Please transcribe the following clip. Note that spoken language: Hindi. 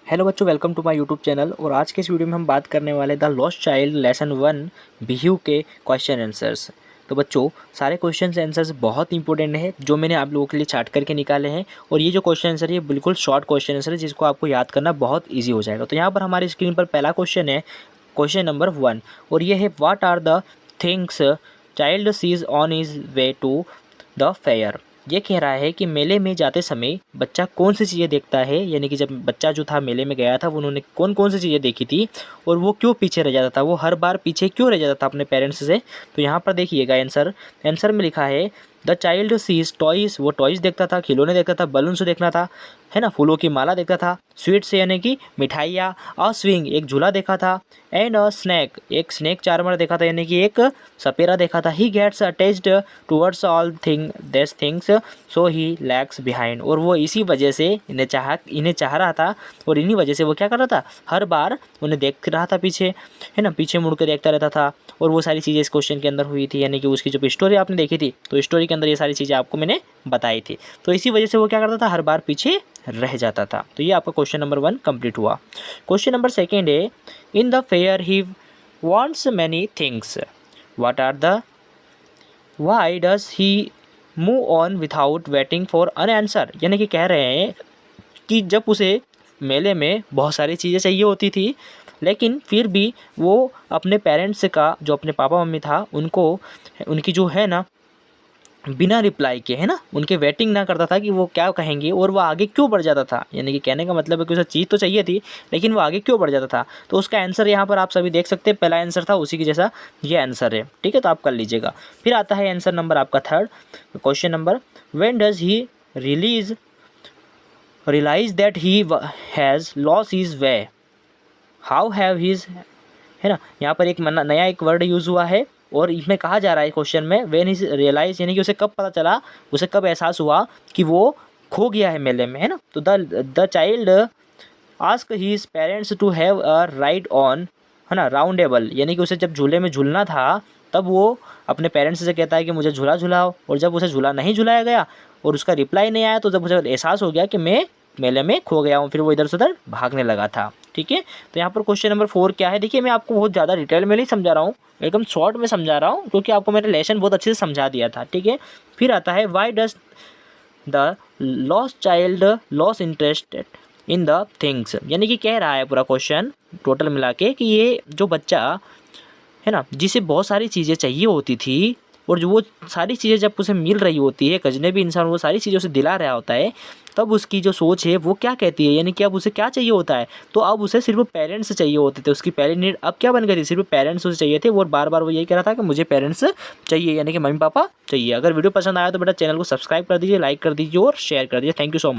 हेलो बच्चों, welcome to my YouTube channel. और आज के इस वीडियो में हम बात करने वाले the lost child lesson 1 Bihu के क्वेश्चन आंसर्स। तो बच्चों, सारे क्वेश्चन आंसर्स बहुत इंपॉर्टेंट है जो मैंने आप लोगों के लिए चार्ट करके निकाले हैं। और ये जो क्वेश्चन आंसर है बिल्कुल शॉर्ट क्वेश्चन आंसर है जिसको आपको याद करना बहुत ईजी हो जाएगा। तो यहाँ पर हमारी स्क्रीन पर पहला क्वेश्चन है, क्वेश्चन नंबर 1, और ये है what are the things child sees on his way to the fair. ये कह रहा है कि मेले में जाते समय बच्चा कौन सी चीज़ें देखता है, यानी कि जब बच्चा जो था मेले में गया था उन्होंने कौन कौन सी चीज़ें देखी थी और वो क्यों पीछे रह जाता था, वो हर बार पीछे क्यों रह जाता था अपने पेरेंट्स से। तो यहाँ पर देखिएगा आंसर में लिखा है द चाइल्ड सीज टॉयज। वो टॉयज़ देखता था, खिलौने देखता था, बलून्स देखना था, है ना, फूलों की माला देखता था, स्वीट्स यानी कि मिठाइयाँ, अ स्विंग एक झूला देखा था, एंड अ स्नैक एक स्नैक चार्मर देखा था यानी कि एक सपेरा देखा था। He gets attached towards all this things so he lags behind. और वो इसी वजह से इन्हें चाह रहा था और इन्हीं वजह से वो क्या कर रहा था, हर बार उन्हें देख रहा था पीछे, है ना, पीछे मुड़ कर देखता रहता था। और वो सारी चीज़ें इस क्वेश्चन के अंदर हुई थी, यानी कि उसकी जो स्टोरी आपने देखी थी तो स्टोरी के अंदर ये सारी चीज़ें आपको मैंने बताई थी। तो इसी वजह से वो क्या करता था, हर बार पीछे रह जाता था। तो ये आपका क्वेश्चन नंबर 1 कंप्लीट हुआ। क्वेश्चन नंबर 2 है in the fair he wants many things. What are the? Why does he move on without waiting for an answer? यानी कि कह रहे हैं कि जब उसे मेले में बहुत सारी चीज़ें चाहिए होती थी लेकिन फिर भी वो अपने पेरेंट्स का, जो अपने पापा मम्मी था, उनको उनकी जो है ना बिना रिप्लाई के, है ना, उनके वेटिंग ना करता था कि वो क्या कहेंगे और वो आगे क्यों बढ़ जाता था। यानी कि कहने का मतलब है कि उसे चीज़ तो चाहिए थी लेकिन वो आगे क्यों बढ़ जाता था। तो उसका आंसर यहाँ पर आप सभी देख सकते हैं, पहला आंसर था उसी के जैसा ये आंसर है। ठीक है, तो आप कर लीजिएगा। फिर आता है आंसर नंबर आपका 3, question number when does he realise that he has lost his way, how have his, है ना, यहाँ पर एक नया एक वर्ड यूज़ हुआ है और इसमें कहा जा रहा है क्वेश्चन में व्हेन इज रियलाइज, यानी कि उसे कब पता चला, उसे कब एहसास हुआ कि वो खो गया है मेले में, है ना। तो the child ask his parents to have a ride on, है ना, राउंडेबल, यानी कि उसे जब झूले में झूलना था तब वो अपने पेरेंट्स से कहता है कि मुझे झूला झुलाओ। और जब उसे झूला नहीं झुलाया गया और उसका रिप्लाई नहीं आया तो जब उसे एहसास हो गया कि मैं मेले में खो गया हूँ, फिर वो इधर से उधर भागने लगा था। ठीक है, तो यहाँ पर क्वेश्चन नंबर 4 क्या है, देखिए मैं आपको बहुत ज़्यादा डिटेल में नहीं समझा रहा हूँ, एकदम शॉर्ट में समझा रहा हूँ क्योंकि आपको मैंने लेसन बहुत अच्छे से समझा दिया था। ठीक है, फिर आता है why does the lost child loss interested in the things. यानी कि कह रहा है पूरा क्वेश्चन टोटल मिला के कि ये जो बच्चा है ना, जिसे बहुत सारी चीज़ें चाहिए होती थी और जो वो सारी चीज़ें जब उसे मिल रही होती है, एक अजनबी इंसान वो सारी चीज़ें उसे दिला रहा होता है, तब उसकी जो सोच है वो क्या कहती है, यानी कि अब उसे क्या चाहिए होता है। तो अब उसे सिर्फ पेरेंट्स चाहिए होते थे, उसकी पहली नीड अब क्या बन गई थी, सिर्फ पेरेंट्स उसे चाहिए थे। वो बार बार वो यही कह रहा था कि मुझे पेरेंट्स चाहिए, यानी कि मम्मी पापा चाहिए। अगर वीडियो पसंद आया तो बेटा चैनल को सब्सक्राइब कर दीजिए, लाइक कर दीजिए और शेयर कर दीजिए। Thank you so much.